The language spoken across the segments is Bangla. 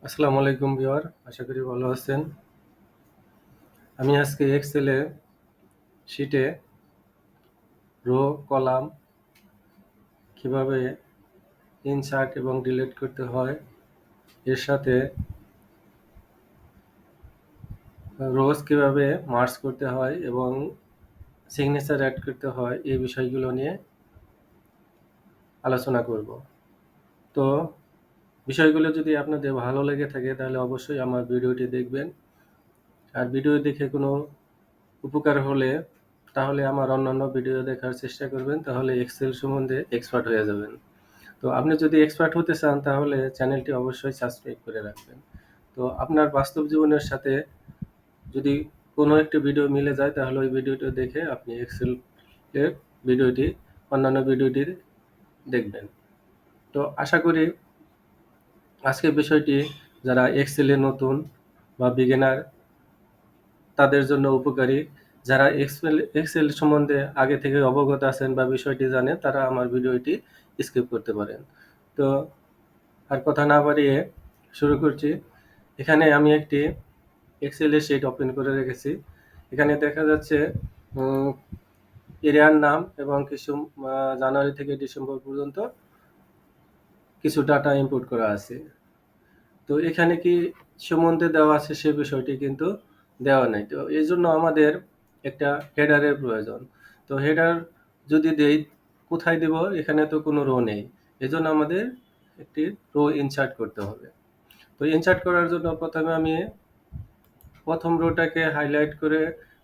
আসসালামু আলাইকুম ভিউয়ার, আশা করি ভালো আছেন। আমি আজকে এক্সেলে শিটে রো কলাম কিভাবে ইনসার্ট এবং ডিলিট করতে হয়, এর সাথে রোজ কিভাবে মার্জ করতে হয় এবং সিগনেচার অ্যাড করতে হয়, এই বিষয়গুলো নিয়ে আলোচনা করব। তো বিষয়গুলো যদি আপনাদের ভালো লেগে থাকে তাহলে অবশ্যই আমার ভিডিওটি দেখবেন। আর ভিডিও দেখে কোনো উপকার হলে তাহলে আমার অন্যান্য ভিডিও দেখার চেষ্টা করবেন, তাহলে এক্সেল সম্বন্ধে এক্সপার্ট হয়ে যাবেন। তো আপনি যদি এক্সপার্ট হতে চান তাহলে চ্যানেলটি অবশ্যই সাবস্ক্রাইব করে রাখবেন। তো আপনার বাস্তব জীবনের সাথে যদি কোনো একটি ভিডিও মিলে যায় তাহলে ওই ভিডিওটি দেখে আপনি এক্সেল এর ভিডিওটি অন্যান্য ভিডিওটি দেখবেন। তো আশা করি আজকের বিষয়টি যারা এক্সেলে নতুন বা বিগিনার তাদের জন্য উপকারী। যারা এক্সেল সম্বন্ধে আগে থেকে অবগত আছেন বা বিষয়টি জানেন তারা আমার ভিডিওটি স্কিপ করতে পারেন। তো আর কথা না বাড়িয়ে শুরু করছি। এখানে আমি একটি এক্সেলের শিট ওপেন করে রেখেছি। এখানে দেখা যাচ্ছে এরিয়ার নাম এবং কিছু জানুয়ারি থেকে ডিসেম্বর পর্যন্ত কিছু ডাটা ইনপুট করা আছে। তো এখানে কি সম্বন্ধে দেওয়া আছে সে বিষয়টি কিন্তু দেওয়া নাই। তো এই জন্য আমাদের একটা হেডারের প্রয়োজন। তো হেডার যদি দেই, কোথায় দেব? এখানে তো কোনো রো নেই, এজন্য আমাদের একটি রো ইনসার্ট করতে হবে। তো ইনসার্ট করার জন্য প্রথমে আমি প্রথম রোটাকে হাইলাইট করে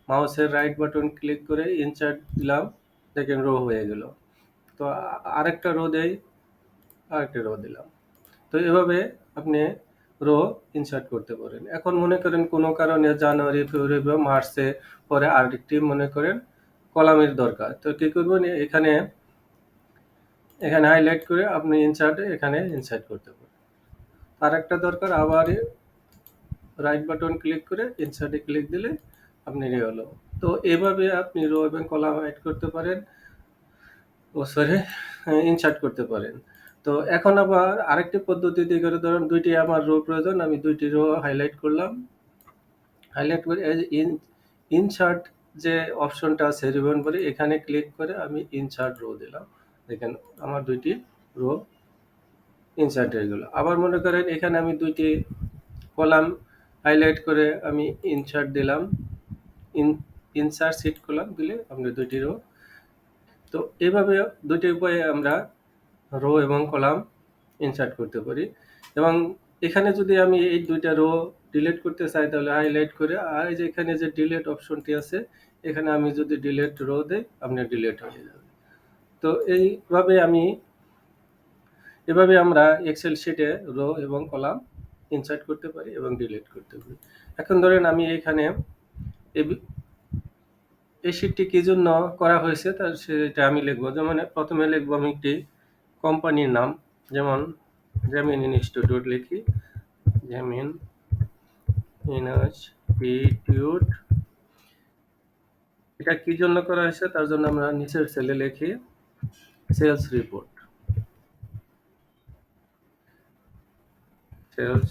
মাউসের রাইট বাটন ক্লিক করে ইনসার্ট দিলাম, দেখেন রো হয়ে গেল। তো আরেকটা রো দেই, আরেকটা রো দিলাম। তো এভাবে আপনি রো ইনসার্ট করতে পারেন। এখন মনে করেন কোনো কারণে জানুয়ারি, ফেব্রুয়ারি বা মার্চে পরে আরেকটি মনে করেন কলামের দরকার, তো কি করবেন? এখানে এখানে হাইলাইট করে আপনি ইনসার্টে এখানে ইনসার্ট করতে পারেন। আরেকটা দরকার, আবার রাইট বাটন ক্লিক করে ইনসার্টে ক্লিক দিলে আপনি হলো। তো এভাবে আপনি রো এবং কলাম অ্যাড করতে পারেন, সরি, ইনসার্ট করতে পারেন। তো এখন আবার আরেকটি পদ্ধতিতে করে, ধরুন দুইটি আমার রো প্রয়োজন, আমি দুইটি রো হাইলাইট করলাম, হাইলাইট করে ইনসার্ট যে অপশনটা আছে রিবন করে এখানে ক্লিক করে আমি ইনসার্ট রো দিলাম, দেখেন আমার দুইটি রো ইনসার্ট হয়ে গেল। আবার মনে করেন এখানে আমি দুইটি কলাম হাইলাইট করে আমি ইনসার্ট দিলাম, ইনসার্ট সিট কলাম দিলে আপনি দুইটি রো। তো এভাবে দুইটি উপায়ে আমরা রো এবং কলাম ইনসার্ট করতে পারি। এবং এখানে যদি আমি এই দুইটা রো ডিলিট করতে চাই তাহলে হাইলাইট করে, আর এই যে এখানে যে ডিলিট অপশনটি আছে এখানে আমি যদি ডিলিট রো দেই আপনি ডিলিট হয়ে যাবে। তো এভাবে আমরা এক্সেল শিটে রো এবং কলাম ইনসার্ট করতে পারি এবং ডিলিট করতে পারি। এখন ধরেন আমি এখানে এই শিটটি কি জন্য করা হয়েছে তার সেটা আমি লিখবো। যেমন প্রথমে লিখবো আমি একটি কোম্পানির নাম, যেমন জামিন ইনস্টিটিউট লিখি, জামিন ইনস্টিটিউট। এটা কি জন্য করা হয়েছে তার জন্য আমরা নিচের সেলে লিখি সেলস রিপোর্ট, সেলস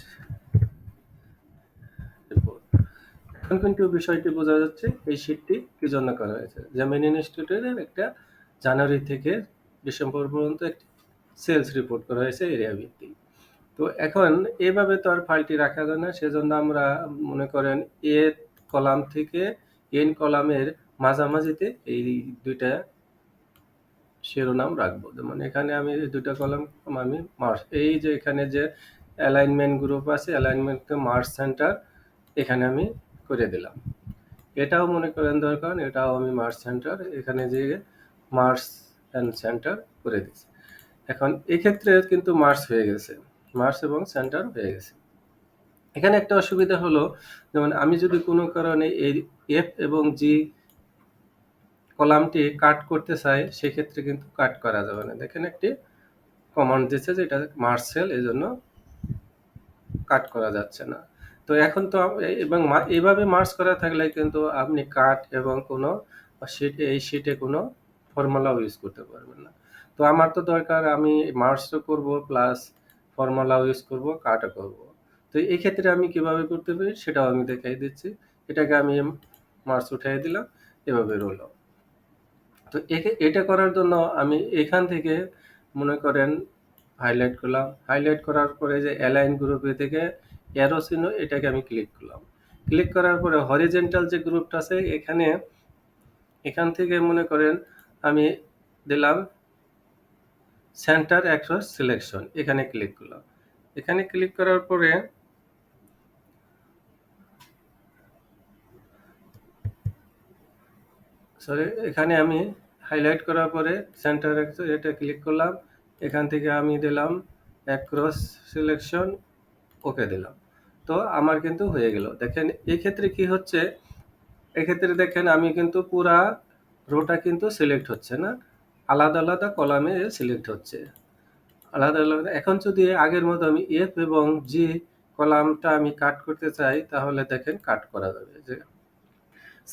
রিপোর্ট। এখন কিন্তু বিষয়টি বোঝা যাচ্ছে এই শিটটি কি জন্য করা হয়েছে। জামিন ইনস্টিটিউটের একটা জানুয়ারি থেকে ডিসেম্বর পর্যন্ত একটি সেলস রিপোর্ট করা হয়েছে এরিয়া ভিত্তিক। তো এখন এভাবে তো আর ফাইলটি রাখা যায় না, সেজন্য আমরা মনে করেন এ কলাম থেকে এন কলামের মাঝামাঝিতে এই দুইটা শিরোনাম রাখবো। যেমন এখানে আমি এই দুইটা কলাম আমি মার্চ, এই যে এখানে যে অ্যালাইনমেন্ট গ্রুপ আছে অ্যালাইনমেন্ট মার্চ সেন্টার এখানে আমি করে দিলাম। এটাও মনে করেন দরকার, এটাও আমি মার্চ সেন্টার এখানে যে মার্চ অ্যান্ড সেন্টার করে দিচ্ছি। এখন এক্ষেত্রে কিন্তু মার্চ হয়ে গেছে, মার্চ এবং সেন্টার হয়ে গেছে। এখানে একটা অসুবিধা হলো, যেমন আমি যদি কোনো কারণে এই এফ এবং জি কলামটি কাট করতে চাই সেক্ষেত্রে কিন্তু কাট করা যাবে না। দেখেন একটি কমান্ড দিচ্ছে যে এটা মার্চ সেল, এই জন্য কাট করা যাচ্ছে না। তো এখন তো এবং এইভাবে মার্চ করা থাকলে কিন্তু আপনি কাট এবং কোনো এই শিটে কোনো ফর্মুলাও ইউজ করতে পারবেন না। তো আমার তো দরকার আমি মার্চও করব প্লাস ফর্মুলাও ইউজ করব, কাটও করব। তো এই ক্ষেত্রে আমি কিভাবে করতে পারি সেটাও আমি দেখাই দিচ্ছি। এটাকে আমি মার্কস উঠাই দিলাম, এভাবে রইল। তো এটা করার জন্য আমি এখান থেকে মনে করেন হাইলাইট করলাম, হাইলাইট করার পরে যে অ্যালাইন গ্রুপে থেকে অ্যারো চিহ্ন, এটাকে আমি ক্লিক করলাম। ক্লিক করার পরে হরিজেন্টাল যে গ্রুপটা আছে এখান থেকে মনে করেন আমি দিলাম সেন্টার অ্যাক্রস সিলেকশন, এখানে ক্লিক করলাম। এখানে ক্লিক করার পরে এখানে আমি হাইলাইট করার পরে সেন্টার অ্যাক্রস এটা ক্লিক করলাম। এখান থেকে আমি দিলাম অ্যাক্রস সিলেকশন, ওকে দিলাম। তো আমার কিন্তু হয়ে গেল। দেখেন এই ক্ষেত্রে কি হচ্ছে, এক্ষেত্রে দেখেন আমি কিন্তু পুরা রোটা কিন্তু সিলেক্ট হচ্ছে না, আলাদা আলাদা কলামে সিলেক্ট হচ্ছে, আলাদা আলাদা। এখন যদি আগের মতো আমি এফ এবং জি কলামটা আমি কাট করতে চাই, তাহলে দেখেন কাট করা যাবে। যে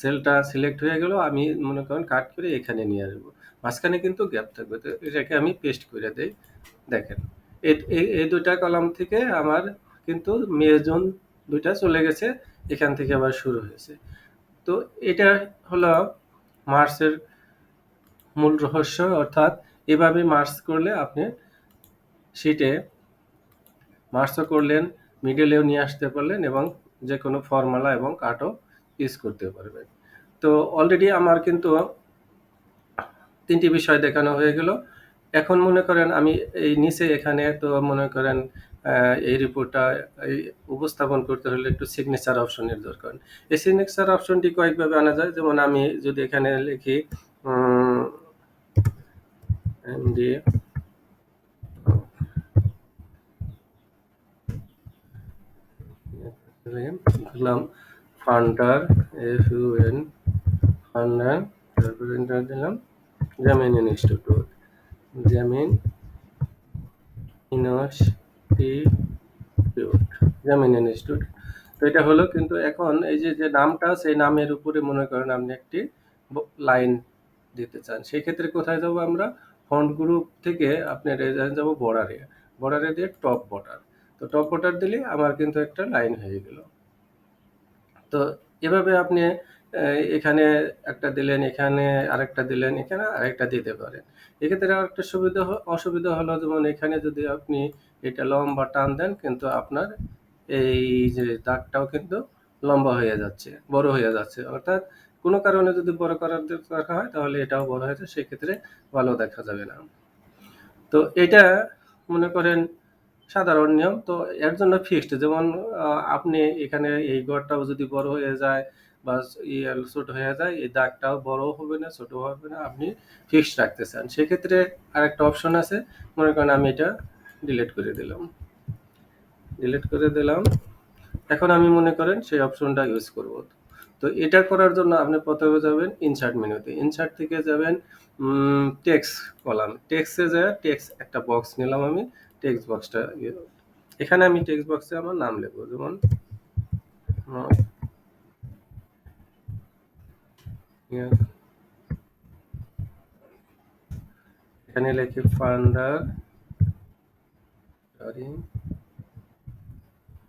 সেলটা সিলেক্ট হয়ে গেল, আমি মনে করেন কাট করে এখানে নিয়ে আসবো, মাঝখানে কিন্তু গ্যাপ থাকবে। তো এটাকে আমি পেস্ট করে দেই। দেখেন এই দুইটা কলাম থেকে আমার কিন্তু মে জুন দুইটা চলে গেছে, এখান থেকে আবার শুরু হয়েছে। তো এটা হলো মার্চের মূল রহস্য, অর্থাৎ এভাবে মার্চ করলে আপনি শীটে মার্চও করলেন, মিডলেও নিয়ে আসতে পারলেন এবং যে কোনো ফর্মুলা এবং কাটও ইউজ করতে পারবেন। তো অলরেডি আমার কিন্তু 3টি বিষয় দেখানো হয়ে গেল। এখন মনে করেন আমি এই নিচে এখানে তো মনে করেন এই রিপোর্টটা এই উপস্থাপন করতে হলে একটু সিগনেচার অপশনের দরকার। এই সিগনেচার অপশনটি কয়েকভাবে আনা যায়। যেমন আমি যদি এখানে লিখি এমডি দিলাম ফান্ডার, FUN ফান্ডার, তারপরে এন্টার দিলাম জামিন ইনস্টিটিউট, জামিন ইনস্টিটিউট, জামিন ইনস্টিটিউট। তো এটা হলো, কিন্তু এখন এই যে যে নামটা সেই নামের উপরে মনে করেন আপনি একটি লাইন দিতে চান, সেই ক্ষেত্রে কোথায় যাব আমরা, ফন্ট গ্রুপ থেকে আপনার যাব বর্ডারে, বর্ডারে দিয়ে টপ বর্ডার। তো টপ বর্ডার দিলে আমার কিন্তু একটা লাইন হয়ে গেল। তো এভাবে আপনি এখানে একটা দিলেন, এখানে আরেকটা দিলেন, এখানে আরেকটা দিতে পারেন। এক্ষেত্রে আরেকটা অসুবিধা হলো, যেমন এখানে যদি আপনি এটা লম্বা টান দেন, কিন্তু আপনার এই যে দাগটাও কিন্তু লম্বা হয়ে যাচ্ছে, বড় হয়ে যাচ্ছে। অর্থাৎ কোনো কারণে যদি বড় করার দরকার হয়, তাহলে এটাও বড় হয়েছে, সেক্ষেত্রে ভালো দেখা যাবে না। তো এটা মনে করেন সাধারণ নিয়ম। তো এর জন্য ফিক্সড, যেমন আপনি এখানে এই ঘরটাও যদি বড় হয়ে যায় বা ছোট হয়ে যায়, এই দাগটাও বড় হবে না, ছোট হবে না, আপনি ফিক্সড রাখতে চান, সেক্ষেত্রে আরেকটা অপশন আছে। মনে করেন আমি এটা ডিলিট করে দিলাম, ডিলিট করে দিলাম। এখন আমি মনে করেন সেই অপশনটা ইউজ করব। তো এটা করার জন্য আপনি প্রথমে যাবেন ইনসার্ট মেনুতে, ইনসার্ট থেকে যাবেন টেক্সট কলাম, টেক্সটে যায় টেক্সট একটা বক্স নিলাম আমি, টেক্সট বক্সটা এখানে আমি টেক্সট বক্সে আমার নাম লিখবো, যেমন এখানে লিখি ফান্ডার, সরি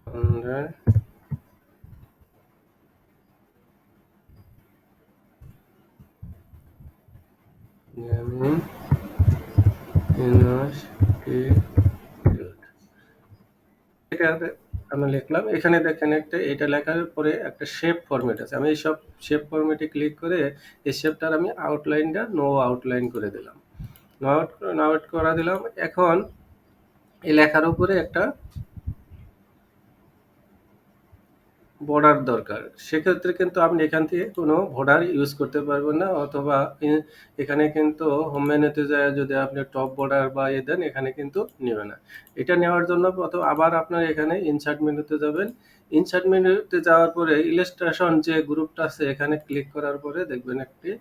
ফান্ডার জামিন ইনস্টিটিউট, এটা আমি লিখলাম। এখানে দেখেন একটা, এটা লেখার পরে একটা শেপ ফরম্যাট আছে, আমি এই সব শেপ ফরম্যাটে ক্লিক করে এই শেপটার আমি আউটলাইনটা নো আউটলাইন করে দিলাম, নো আউট করা দিলাম। এখন এই লেখার উপরে একটা বর্ডার দরকার, সেক্ষেত্রে কিন্তু আপনি এখান থেকে কোনো বর্ডার ইউজ করতে পারবেন না, অথবা এখানে কিন্তু হোম মেনুতে যায় যদি আপনি টপ বর্ডার বা দেন, এখানে কিন্তু নেবে না। এটা নেওয়ার জন্য প্রথম আবার আপনার এখানে ইনসার্ট মেনুতে যাবেন, ইনসার্ট মেনুতে যাওয়ার পরে ইলাস্ট্রেশন যে গ্রুপটা আছে, এখানে ক্লিক করার পরে দেখবেন একটি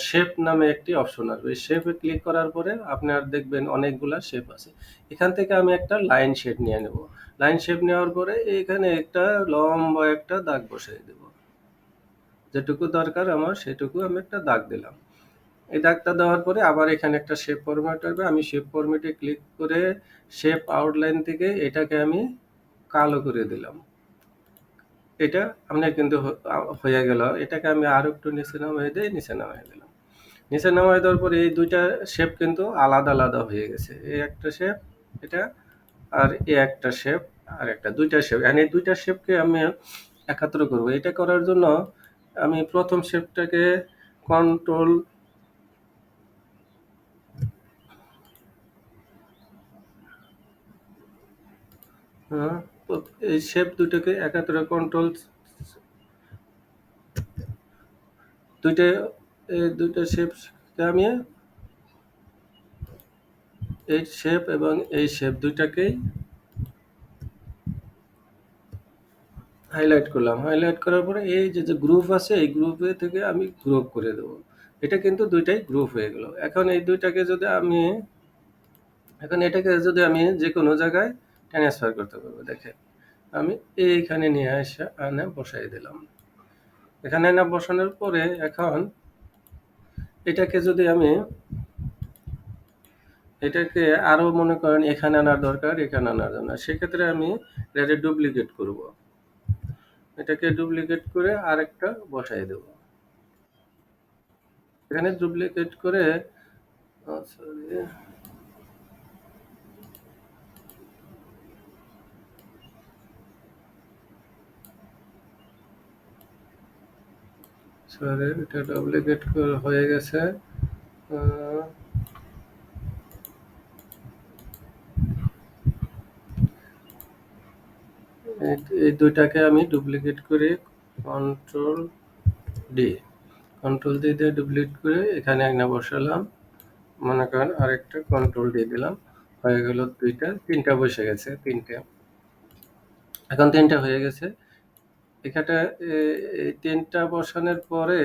শেপ নামে একটি অপশন আসবে। শেপে ক্লিক করার পরে আপনার দেখবেন অনেকগুলা শেপ আছে, এখান থেকে আমি একটা লাইন শেপ নিয়ে নেব। লাইন শেপ নেওয়ার পরে এখানে একটা লম্বা একটা দাগ বসিয়ে দেব, যেটুকু দরকার আমার সেটুকু আমি একটা দাগ দিলাম। এই দাগটা দেওয়ার পরে আবার এখানে একটা শেপ ফরম্যাট আসবে, আমি শেপ ফরম্যাটে ক্লিক করে শেপ আউটলাইন থেকে এটাকে আমি কালো করে দিলাম। এটা আপনার কিন্তু হয়ে গেল। এটাকে আমি আরো একটু নিচে নামিয়ে দিই, নিচে নামিয়ে দিলাম। নিচে নামায় দেওয়ার পরে এই দুইটা শেপ কিন্তু আলাদা আলাদা হয়ে গেছে। এই একটা শেপ এটা, আর এই একটা শেপ আর একটা, দুইটা শেপ। এই দুইটা শেপকে আমি একাত্র করব। এটা করার জন্য আমি প্রথম শেপটাকে কন্ট্রোল এই শেপ দুটোকে একাত্র কন্ট্রোল দুইটা, এই দুইটা শেপকে আমি এই শেপ এবং এই শেপ দুইটাকেই হাইলাইট করলাম। হাইলাইট করার পরে এই যে গ্রুপ আছে, এই গ্রুপে থেকে আমি গ্রুপ করে দেবো। এটা কিন্তু দুইটাই গ্রুপ হয়ে গেল। এখন এই দুইটাকে যদি আমি, এখন এটাকে যদি আমি যে কোনো জায়গায় ট্রান্সফার করতে পারবো। দেখেন আমি এইখানে নিয়ে এসে আনে বসাই দিলাম। এখানে না বসানোর পরে এখন এটাকে যদি আমি, এটাকে আরো মনে করেন এখানে আনার দরকার, এখানে আনার জন্য, সেক্ষেত্রে আমি এটা ডুপ্লিকেট করব। এটাকে ডুপ্লিকেট করে আরেকটা বসাই দেব। এখানে ডুপ্লিকেট করে সরি, সরি, এটা ডুপ্লিকেট হয়ে গেছে। আহ, এই দুইটাকে আমি ডুপ্লিকেট করে কন্ট্রোল ডি, কন্ট্রোল দিয়ে ডুপ্লিকেট করে এখানে একটা বসালাম। মনে করেন আরেকটা কন্ট্রোল দিয়ে দিলাম। হয়ে গেল দুইটা, তিনটা বসে গেছে, তিনটে। এখন তিনটা হয়ে গেছে। এখানে এই তিনটা বসানোর পরে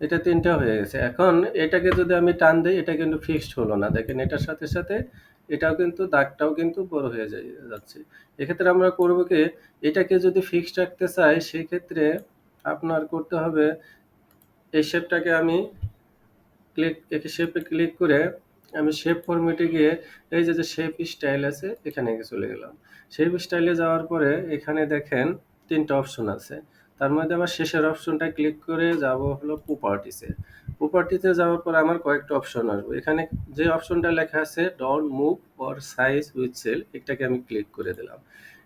এটা তিনটা হয়ে গেছে। এখন এটাকে যদি আমি টান দিই, এটা কিন্তু ফিক্সড হলো না। দেখেন এটার সাথে সাথে এটাও কিন্তু দাগটাও কিন্তু বড় হয়ে যাচ্ছে। এক্ষেত্রে আমরা করব কি, এটাকে যদি ফিক্সড রাখতে চাই সেক্ষেত্রে আপনার করতে হবে, এই শেপটাকে আমি শেপে ক্লিক করে আমি শেপ ফরম্যাটে গিয়ে এই যে শেপ স্টাইল আছে এখানে চলে গেলাম। শেপ স্টাইলে যাওয়ার পরে এখানে দেখেন তিনটা অপশন আছে। তার মধ্যে আমার শেষের অপশনটা ক্লিক করে যাব হলো প্রপার্টিসে। প্রপার্টিতে যাওয়ার পর আমার কয়েকটা অপশন আসবে। এখানে যে অপশনটা লেখা আছে don't move or size with cell, এটাকে আমি ক্লিক করে দিলাম।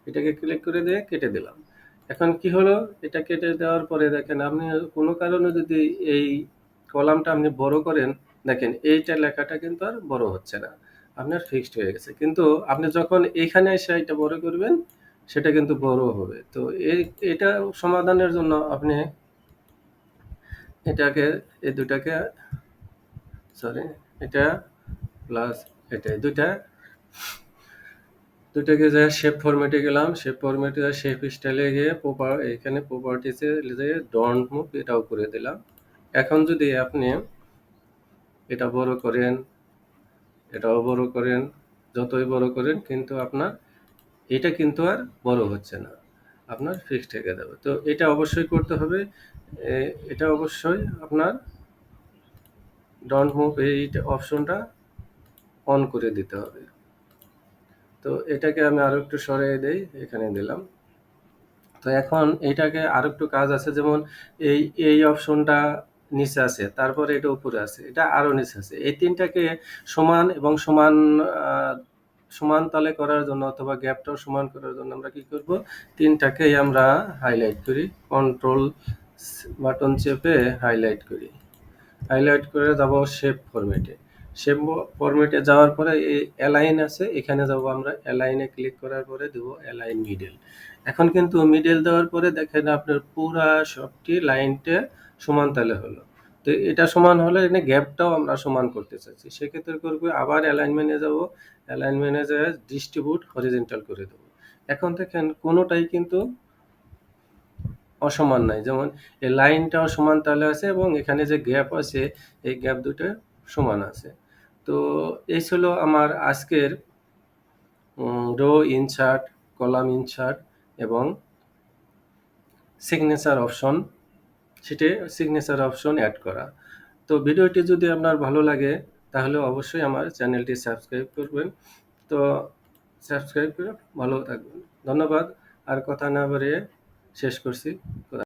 এটাকে ক্লিক করে দিয়ে কেটে দিলাম। এখন কি হলো, এটা কেটে দেওয়ার পরে দেখেন আপনি কোনো কারণে যদি এই কলামটা আপনি বড় করেন, দেখেন এইটা লেখাটা কিন্তু আর বড় হচ্ছে না, আপনার ফিক্সড হয়ে গেছে। কিন্তু আপনি যখন এইখানে এসে এটা বড় করবেন সেটা কিন্তু বড় হবে। তো এটা সমাধানের জন্য আপনি এটাকে, এই দুটাকে, সরি, এটা প্লাস এটা, দুইটা, দুটাকে যা শেপ ফরম্যাটে গেলাম, শেপ ফরম্যাটে শেপ স্টাইলে গিয়ে এখানে প্রপার্টিসে ডন্ট মুভ এটাও করে দিলাম। এখন যদি আপনি এটা বড় করেন, এটাও বড় করেন, যতই বড় করেন কিন্তু আপনার এটা কিন্তু আর বড় হচ্ছে না, আপনার ফিক্সড থেকে যাবে। তো এটা অবশ্যই করতে হবে। এটা অবশ্যই আপনার ডন্ট মুভ এই অপশনটা অন করে দিতে হবে। তো এটাকে আমি আরো একটু সরিয়ে দেই, এখানে দিলাম। তো এখন এটাকে আরো একটু কাজ আছে, যেমন এই এই অপশনটা নিচে আছে, তারপরে এটা উপরে আছে, এটা আরো নিচে আছে। এই তিনটাকে সমান এবং সমান সমান তালে করার জন্য অথবা গ্যাপটাও সমান করার জন্য আমরা কি করব, তিনটাকেই আমরা হাইলাইট করি, কন্ট্রোল বাটন চেপে হাইলাইট করি। হাইলাইট করে যাব শেপ ফরম্যাটে। শেপ ফরম্যাটে যাওয়ার পরে এই অ্যালাইন আছে, এখানে যাব আমরা। অ্যালাইনে ক্লিক করার পরে দেব অ্যালাইন মিডল। এখন কিন্তু মিডল দেওয়ার পরে দেখেন আপনার পুরা সবটি লাইনটা সমান তালে হলো। তো এটা সমান হলে এখানে গ্যাপটাও আমরা সমান করতে চাচ্ছি, সেক্ষেত্রে করবো আবার অ্যালাইনমেন্টে যাব। অ্যালাইনমেন্টে যায় ডিস্ট্রিবিউট হরিজন্টাল করে দেবো। এখন দেখেন কোনোটাই কিন্তু অসমান নাই, যেমন এই লাইনটাও সমান তালে আছে এবং এখানে যে গ্যাপ আছে এই গ্যাপ দুটো সমান আছে। তো এই ছিল আমার আজকের রো ইনসার্ট, কলাম ইনসার্ট এবং সিগনেচার অপশন, সেটি সিগনেচার অপশন অ্যাড করা। তো ভিডিওটি যদি আপনার ভালো লাগে তাহলে অবশ্যই আমার চ্যানেলটি সাবস্ক্রাইব করবেন। তো সাবস্ক্রাইব করে ভালো থাকবেন। ধন্যবাদ। আর কথা না বাড়িয়ে শেষ করছি।